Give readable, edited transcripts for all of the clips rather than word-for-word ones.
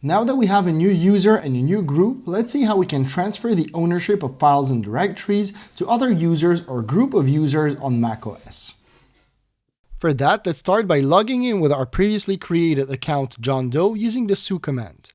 Now that we have a new user and a new group, let's see how we can transfer the ownership of files and directories to other users or group of users on macOS. For that, let's start by logging in with our previously created account John Doe using the su command.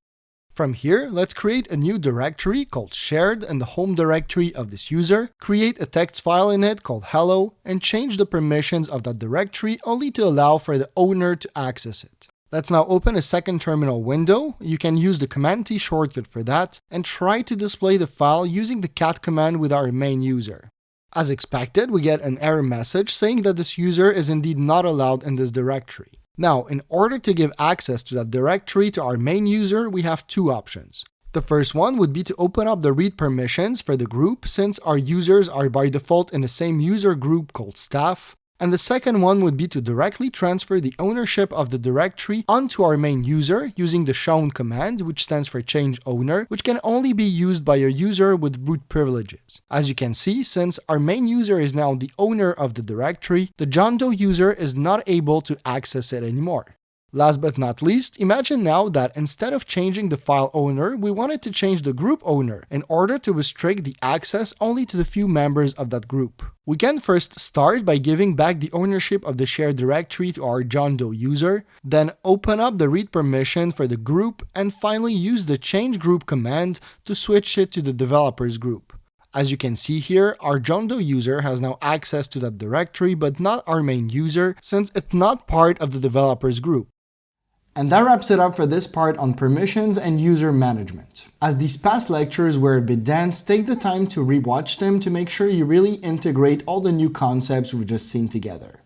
From here, let's create a new directory called shared in the home directory of this user, create a text file in it called hello, and change the permissions of that directory only to allow for the owner to access it. Let's now open a second terminal window. You can use the Command T shortcut for that, and try to display the file using the cat command with our main user. As expected, we get an error message saying that this user is indeed not allowed in this directory. Now, in order to give access to that directory to our main user, we have two options. The first one would be to open up the read permissions for the group, since our users are by default in the same user group called staff. And the second one would be to directly transfer the ownership of the directory onto our main user using the shown command, which stands for change owner, which can only be used by a user with root privileges. As you can see, since our main user is now the owner of the directory, the John Doe user is not able to access it anymore. Last but not least, imagine now that instead of changing the file owner, we wanted to change the group owner in order to restrict the access only to the few members of that group. We can first start by giving back the ownership of the shared directory to our John Doe user, then open up the read permission for the group, and finally use the change group command to switch it to the developers group. As you can see here, our John Doe user has now access to that directory, but not our main user, since it's not part of the developers group. And that wraps it up for this part on permissions and user management. As these past lectures were a bit dense, take the time to rewatch them to make sure you really integrate all the new concepts we've just seen together.